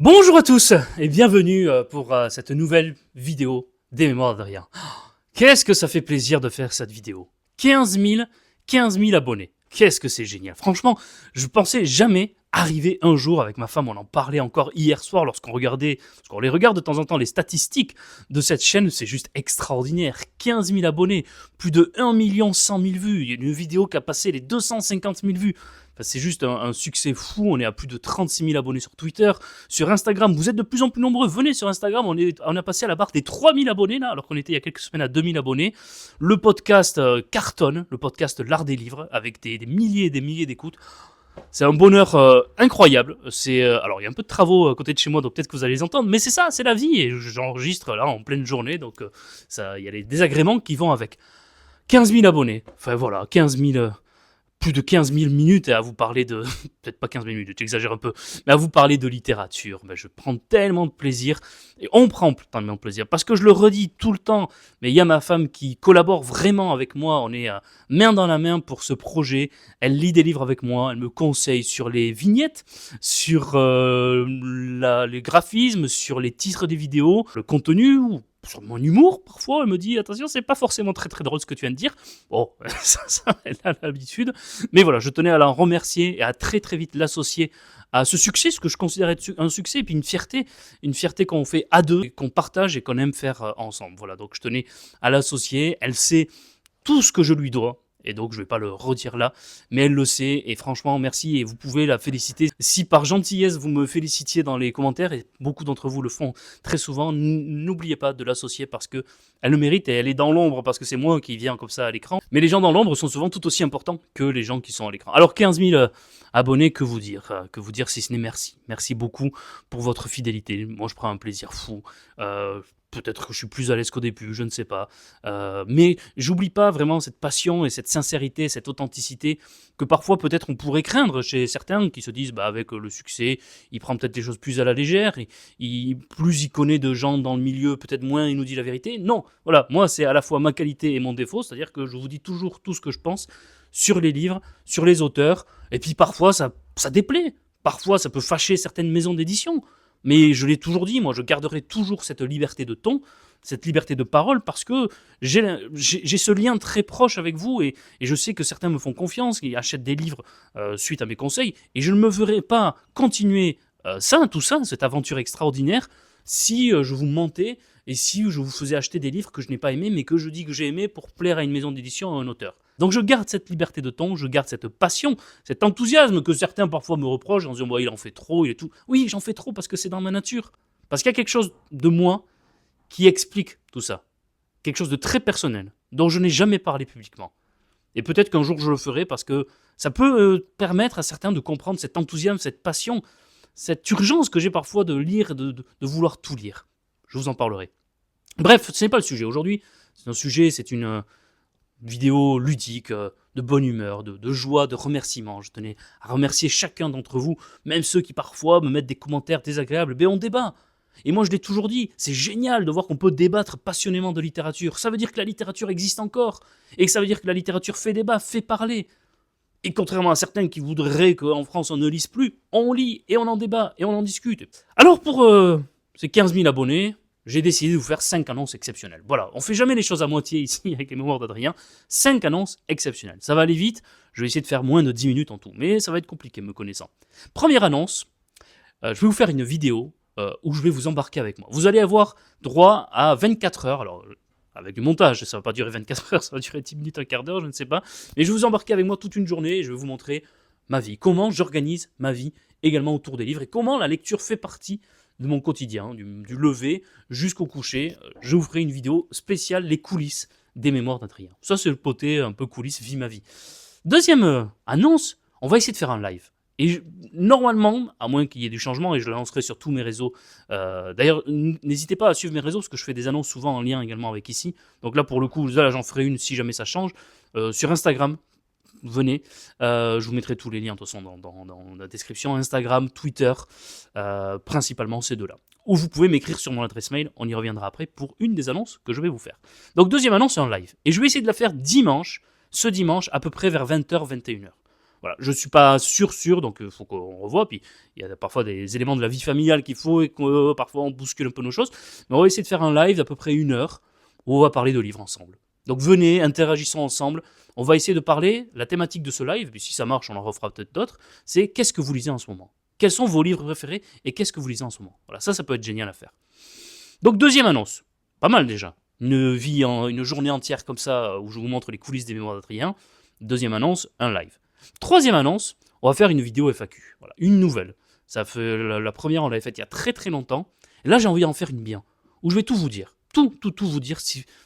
Bonjour à tous et bienvenue pour cette nouvelle vidéo des Mémoires d'Adrien. Qu'est-ce que ça fait plaisir de faire cette vidéo. 15 000 abonnés. Qu'est-ce que c'est génial. Franchement, je pensais jamais arriver un jour avec ma femme. On en parlait encore hier soir parce qu'on les regarde de temps en temps, les statistiques de cette chaîne, c'est juste extraordinaire. 15 000 abonnés, plus de 1 100 000 vues. Il y a une vidéo qui a passé les 250 000 vues. Enfin, c'est juste un succès fou. On est à plus de 36 000 abonnés sur Twitter. Sur Instagram, vous êtes de plus en plus nombreux. Venez sur Instagram, on a passé à la barre des 3 000 abonnés là, alors qu'on était il y a quelques semaines à 2 000 abonnés. Le podcast cartonne, le podcast L'Art des Livres, avec des milliers et des milliers d'écoutes. C'est un bonheur incroyable. Alors il y a un peu de travaux à côté de chez moi, donc peut-être que vous allez les entendre, mais c'est ça, c'est la vie. Et j'enregistre là en pleine journée, donc il y a les désagréments qui vont avec. 15 000 abonnés. Enfin voilà, 15 000 plus de 15 000 minutes à vous parler de... Peut-être pas 15 000 minutes, j'exagère un peu, mais à vous parler de littérature. Ben, je prends tellement de plaisir, et on prend tellement de plaisir, parce que je le redis tout le temps, mais il y a ma femme qui collabore vraiment avec moi, on est main dans la main pour ce projet, elle lit des livres avec moi, elle me conseille sur les vignettes, sur les graphismes, sur les titres des vidéos, le contenu, ou sur mon humour, parfois, elle me dit, attention, c'est pas forcément très très drôle ce que tu viens de dire. Bon, ça elle a l'habitude. Mais voilà, je tenais à la remercier et à très très vite l'associer à ce succès, ce que je considère être un succès, et puis une fierté qu'on fait à deux, qu'on partage et qu'on aime faire ensemble. Voilà, donc je tenais à l'associer. Elle sait tout ce que je lui dois. Et donc, je ne vais pas le redire là, mais elle le sait, et franchement, merci, et vous pouvez la féliciter. Si par gentillesse, vous me félicitiez dans les commentaires, et beaucoup d'entre vous le font très souvent, n'oubliez pas de l'associer parce que elle le mérite, et elle est dans l'ombre, parce que c'est moi qui viens comme ça à l'écran. Mais les gens dans l'ombre sont souvent tout aussi importants que les gens qui sont à l'écran. Alors, 15 000 abonnés, que vous dire si ce n'est merci. Merci beaucoup pour votre fidélité. Moi, je prends un plaisir fou. Peut-être que je suis plus à l'aise qu'au début, je ne sais pas. Mais j'oublie pas vraiment cette passion et cette sincérité, cette authenticité que parfois peut-être on pourrait craindre chez certains qui se disent bah avec le succès, il prend peut-être les choses plus à la légère, plus il connaît de gens dans le milieu, peut-être moins il nous dit la vérité. Non, voilà, moi c'est à la fois ma qualité et mon défaut, c'est-à-dire que je vous dis toujours tout ce que je pense sur les livres, sur les auteurs, et puis parfois ça déplaît, parfois ça peut fâcher certaines maisons d'édition. Mais je l'ai toujours dit, moi, je garderai toujours cette liberté de ton, cette liberté de parole, parce que j'ai ce lien très proche avec vous, et je sais que certains me font confiance, qui achètent des livres suite à mes conseils, et je ne me verrai pas continuer tout ça, cette aventure extraordinaire, si je vous mentais, et si je vous faisais acheter des livres que je n'ai pas aimés, mais que je dis que j'ai aimés pour plaire à une maison d'édition, à un auteur. Donc je garde cette liberté de ton, je garde cette passion, cet enthousiasme que certains parfois me reprochent en disant bah, il en fait trop, il est tout. Oui, j'en fais trop parce que c'est dans ma nature. Parce qu'il y a quelque chose de moi qui explique tout ça. Quelque chose de très personnel, dont je n'ai jamais parlé publiquement. Et peut-être qu'un jour je le ferai parce que ça peut permettre à certains de comprendre cet enthousiasme, cette passion, cette urgence que j'ai parfois de lire, de vouloir tout lire. Je vous en parlerai. Bref, ce n'est pas le sujet. Aujourd'hui, c'est un sujet, c'est une vidéo ludique, de bonne humeur, de joie, de remerciement. Je tenais à remercier chacun d'entre vous, même ceux qui parfois me mettent des commentaires désagréables. Ben on débat. Et moi je l'ai toujours dit, c'est génial de voir qu'on peut débattre passionnément de littérature. Ça veut dire que la littérature existe encore, et que ça veut dire que la littérature fait débat, fait parler. Et contrairement à certains qui voudraient qu'en France on ne lise plus, on lit, et on en débat, et on en discute. Alors pour ces 15 000 abonnés, j'ai décidé de vous faire 5 annonces exceptionnelles. Voilà, on fait jamais les choses à moitié ici avec les Mémoires d'Adrien. 5 annonces exceptionnelles. Ça va aller vite, je vais essayer de faire moins de 10 minutes en tout, mais ça va être compliqué me connaissant. Première annonce, je vais vous faire une vidéo où je vais vous embarquer avec moi. Vous allez avoir droit à 24 heures, alors avec du montage, ça va pas durer 24 heures, ça va durer 10 minutes, un quart d'heure, je ne sais pas, mais je vais vous embarquer avec moi toute une journée et je vais vous montrer ma vie, comment j'organise ma vie également autour des livres et comment la lecture fait partie de mon quotidien, du lever jusqu'au coucher. Je vous ferai une vidéo spéciale, les coulisses des Mémoires d'Adrien. Ça, c'est le côté un peu coulisses, vie ma vie. Deuxième annonce, on va essayer de faire un live. Et normalement, à moins qu'il y ait du changement, et je le lancerai sur tous mes réseaux. D'ailleurs, n'hésitez pas à suivre mes réseaux, parce que je fais des annonces souvent en lien également avec ici. Donc là, pour le coup, là, j'en ferai une si jamais ça change. Sur Instagram, venez, je vous mettrai tous les liens de toute façon dans la description, Instagram, Twitter, principalement ces deux-là. Ou vous pouvez m'écrire sur mon adresse mail, on y reviendra après pour une des annonces que je vais vous faire. Donc deuxième annonce, c'est en live. Et je vais essayer de la faire dimanche, ce dimanche, à peu près vers 20h, 21h. Voilà, je suis pas sûr, donc il faut qu'on revoie. Puis il y a parfois des éléments de la vie familiale qu'il faut et que parfois on bouscule un peu nos choses. Mais on va essayer de faire un live d'à peu près 1 heure où on va parler de livres ensemble. Donc venez, interagissons ensemble. On va essayer de parler, la thématique de ce live, puis si ça marche, on en refera peut-être d'autres, c'est qu'est-ce que vous lisez en ce moment? Quels sont vos livres préférés et qu'est-ce que vous lisez en ce moment? Voilà, ça peut être génial à faire. Donc deuxième annonce, pas mal déjà. Une journée entière comme ça où je vous montre les coulisses des mémoires d'Adrien. Deuxième annonce, un live. Troisième annonce, on va faire une vidéo FAQ. Voilà, une nouvelle. Ça fait la première, on l'avait faite il y a très très longtemps. Et là, j'ai envie d'en faire une bien, où je vais tout vous dire. Tout vous dire,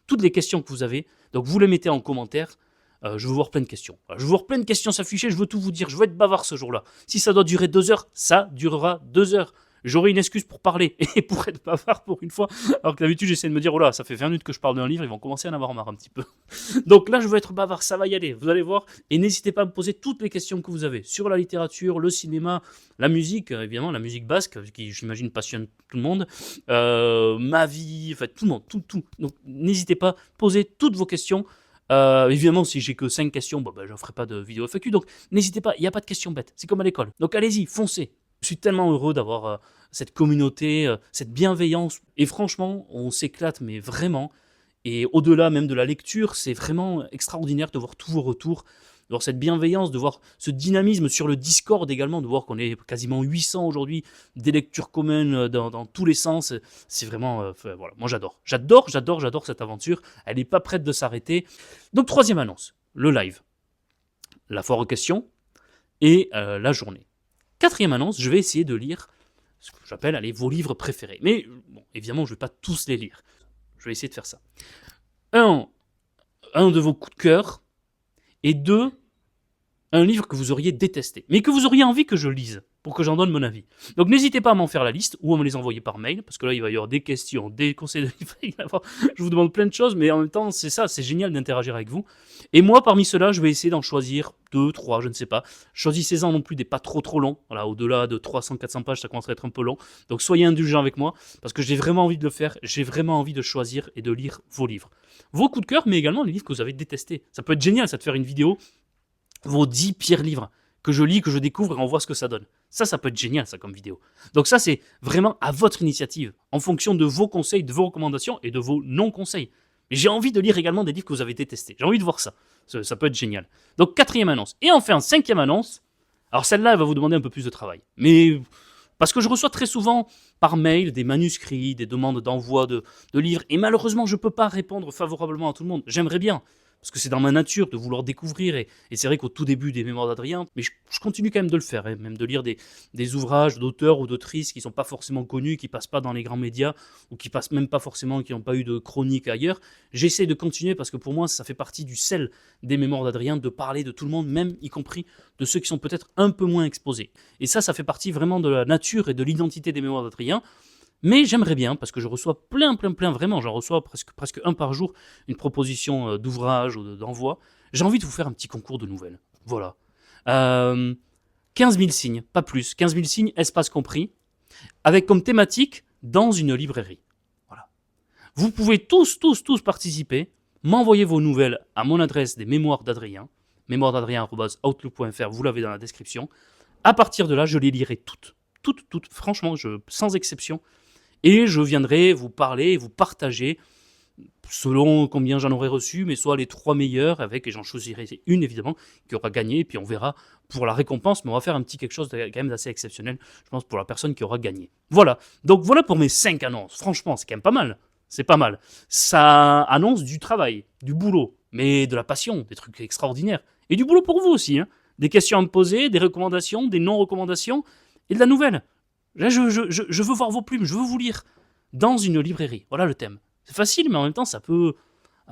toutes les questions que vous avez. Donc vous les mettez en commentaire. Je veux voir plein de questions. Voilà, je veux voir plein de questions s'afficher, je veux tout vous dire. Je veux être bavard ce jour-là. Si ça doit durer 2 heures, ça durera 2 heures. J'aurai une excuse pour parler et pour être bavard pour une fois. Alors que d'habitude, j'essaie de me dire, oh là, ça fait 20 minutes que je parle d'un livre, ils vont commencer à en avoir marre un petit peu. Donc là, je veux être bavard, ça va y aller, vous allez voir. Et n'hésitez pas à me poser toutes les questions que vous avez sur la littérature, le cinéma, la musique, évidemment, la musique basque, qui j'imagine passionne tout le monde, ma vie, enfin tout le monde, tout. Donc n'hésitez pas, posez toutes vos questions. Évidemment, si j'ai que 5 questions, je ne ferai pas de vidéo FAQ. Donc n'hésitez pas, il n'y a pas de questions bêtes, c'est comme à l'école. Donc allez-y, foncez. Je suis tellement heureux d'avoir cette communauté, cette bienveillance. Et franchement, on s'éclate, mais vraiment. Et au-delà même de la lecture, c'est vraiment extraordinaire de voir tous vos retours, de voir cette bienveillance, de voir ce dynamisme sur le Discord également, de voir qu'on est quasiment 800 aujourd'hui, des lectures communes dans tous les sens. C'est vraiment, voilà, moi j'adore. J'adore cette aventure. Elle n'est pas prête de s'arrêter. Donc troisième annonce, le live, la foire aux questions et la journée. Quatrième annonce, je vais essayer de lire ce que j'appelle vos livres préférés. Mais bon, évidemment, je ne vais pas tous les lire. Je vais essayer de faire ça. Un de vos coups de cœur. Et 2, un livre que vous auriez détesté. Mais que vous auriez envie que je lise. Pour que j'en donne mon avis. Donc n'hésitez pas à m'en faire la liste. Ou à me les envoyer par mail. Parce que là, il va y avoir des questions, des conseils de livres. Je vous demande plein de choses. Mais en même temps, c'est ça. C'est génial d'interagir avec vous. Et moi, parmi ceux-là, je vais essayer d'en choisir 2, 3, je ne sais pas. Choisissez-en non plus des pas trop longs. Voilà, au-delà de 300, 400 pages, ça commence à être un peu long. Donc soyez indulgents avec moi, parce que j'ai vraiment envie de le faire. J'ai vraiment envie de choisir et de lire vos livres. Vos coups de cœur, mais également les livres que vous avez détestés. Ça peut être génial, ça, de faire une vidéo. Vos 10 pires livres que je lis, que je découvre et on voit ce que ça donne. Ça peut être génial, ça, comme vidéo. Donc ça, c'est vraiment à votre initiative, en fonction de vos conseils, de vos recommandations et de vos non-conseils. Mais j'ai envie de lire également des livres que vous avez détestés. J'ai envie de voir ça. Ça peut être génial. Donc, quatrième annonce. Et enfin, cinquième annonce. Alors, celle-là, elle va vous demander un peu plus de travail. Mais parce que je reçois très souvent par mail des manuscrits, des demandes d'envoi de livres. Et malheureusement, je ne peux pas répondre favorablement à tout le monde. J'aimerais bien. Parce que c'est dans ma nature de vouloir découvrir. Et c'est vrai qu'au tout début des Mémoires d'Adrien, mais je continue quand même de le faire, hein, même de lire des ouvrages d'auteurs ou d'autrices qui ne sont pas forcément connus, qui ne passent pas dans les grands médias, ou qui passent même pas forcément, qui n'ont pas eu de chronique ailleurs. J'essaie de continuer parce que pour moi, ça fait partie du sel des Mémoires d'Adrien, de parler de tout le monde, même y compris de ceux qui sont peut-être un peu moins exposés. Et ça fait partie vraiment de la nature et de l'identité des Mémoires d'Adrien. Mais j'aimerais bien, parce que je reçois plein, vraiment, j'en reçois presque un par jour, une proposition d'ouvrage ou d'envoi. J'ai envie de vous faire un petit concours de nouvelles. Voilà. 15 000 signes, pas plus. 15 000 signes, espace compris, avec comme thématique, dans une librairie. Voilà. Vous pouvez tous participer, m'envoyer vos nouvelles à mon adresse des Mémoires d'Adrien, mémoiresdadrien@outlook.fr, vous l'avez dans la description. À partir de là, je les lirai toutes, franchement, sans exception. Et je viendrai vous parler, vous partager, selon combien j'en aurai reçu, mais soit les 3 meilleurs, et j'en choisirai une évidemment, qui aura gagné, et puis on verra pour la récompense, mais on va faire un petit quelque chose quand même d'assez exceptionnel, je pense, pour la personne qui aura gagné. Voilà, donc voilà pour mes 5 annonces. Franchement, c'est quand même pas mal. C'est pas mal. Ça annonce du travail, du boulot, mais de la passion, des trucs extraordinaires. Et du boulot pour vous aussi, hein. Des questions à me poser, des recommandations, des non-recommandations, et de la nouvelle. Là, je veux voir vos plumes, je veux vous lire dans une librairie. Voilà le thème. C'est facile, mais en même temps, ça peut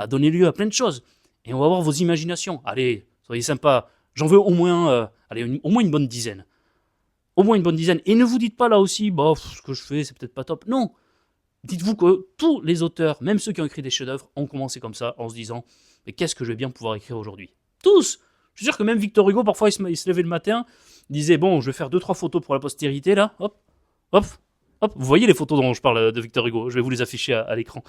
donner lieu à plein de choses. Et on va voir vos imaginations. Allez, soyez sympas. J'en veux au moins, au moins une bonne dizaine. Au moins une bonne dizaine. Et ne vous dites pas là aussi, ce que je fais, c'est peut-être pas top. Non. Dites-vous que tous les auteurs, même ceux qui ont écrit des chefs-d'œuvre, ont commencé comme ça, en se disant, mais qu'est-ce que je vais bien pouvoir écrire aujourd'hui? Tous. Je suis sûr que même Victor Hugo, parfois, il se levait le matin, il disait, bon, je vais faire 2-3 photos pour la postérité, là, hop, Hop, vous voyez les photos dont je parle de Victor Hugo, je vais vous les afficher à l'écran.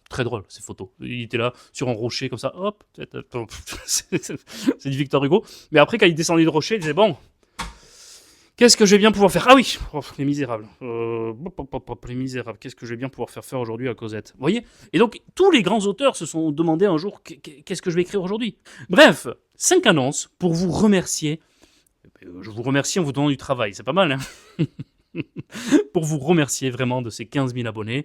Très drôle ces photos. Il était là sur un rocher comme ça, hop, c'est du Victor Hugo. Mais après quand il descendait du rocher, il disait bon, qu'est-ce que je vais bien pouvoir faire? Ah oui, les misérables. Les misérables, qu'est-ce que je vais bien pouvoir faire aujourd'hui à Cosette? Vous voyez? Et donc tous les grands auteurs se sont demandé un jour qu'est-ce que je vais écrire aujourd'hui. Bref, 5 annonces pour vous remercier. Je vous remercie en vous donnant du travail, c'est pas mal, hein. Pour vous remercier vraiment de ces 15 000 abonnés.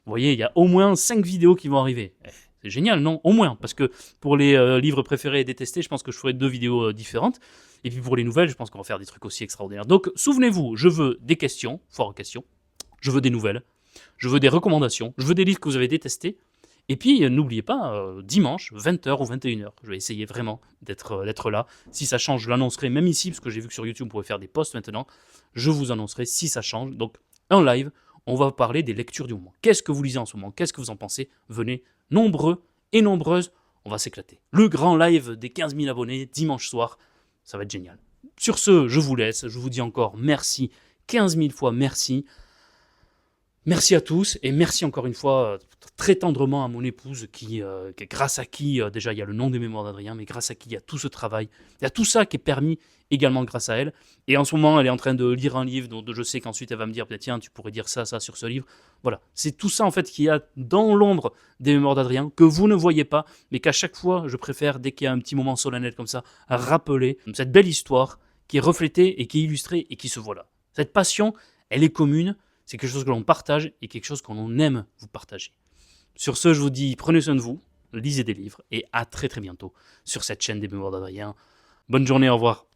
Vous voyez, il y a au moins 5 vidéos qui vont arriver. C'est génial, non? Au moins, parce que pour les livres préférés et détestés, je pense que je ferai 2 vidéos différentes. Et puis pour les nouvelles, je pense qu'on va faire des trucs aussi extraordinaires. Donc, souvenez-vous, je veux des questions, foire aux questions. Je veux des nouvelles. Je veux des recommandations. Je veux des livres que vous avez détestés. Et puis, n'oubliez pas, dimanche, 20h ou 21h, je vais essayer vraiment d'être là. Si ça change, je l'annoncerai même ici, parce que j'ai vu que sur YouTube, vous pouvez faire des posts maintenant. Je vous annoncerai si ça change. Donc, en live, on va parler des lectures du moment. Qu'est-ce que vous lisez en ce moment? Qu'est-ce que vous en pensez? Venez, nombreux et nombreuses, on va s'éclater. Le grand live des 15 000 abonnés, dimanche soir, ça va être génial. Sur ce, je vous laisse. Je vous dis encore merci, 15 000 fois merci. Merci à tous et merci encore une fois très tendrement à mon épouse grâce à qui, déjà il y a le nom des mémoires d'Adrien, mais grâce à qui il y a tout ce travail, il y a tout ça qui est permis également grâce à elle. Et en ce moment, elle est en train de lire un livre dont je sais qu'ensuite elle va me dire, tiens, tu pourrais dire ça sur ce livre. Voilà, c'est tout ça en fait qu'il y a dans l'ombre des mémoires d'Adrien, que vous ne voyez pas, mais qu'à chaque fois, je préfère, dès qu'il y a un petit moment solennel comme ça, rappeler cette belle histoire qui est reflétée et qui est illustrée et qui se voit là. Cette passion, elle est commune. C'est quelque chose que l'on partage et quelque chose qu'on aime vous partager. Sur ce, je vous dis, prenez soin de vous, lisez des livres et à très très bientôt sur cette chaîne des Mémoires d'Adrien. Bonne journée, au revoir.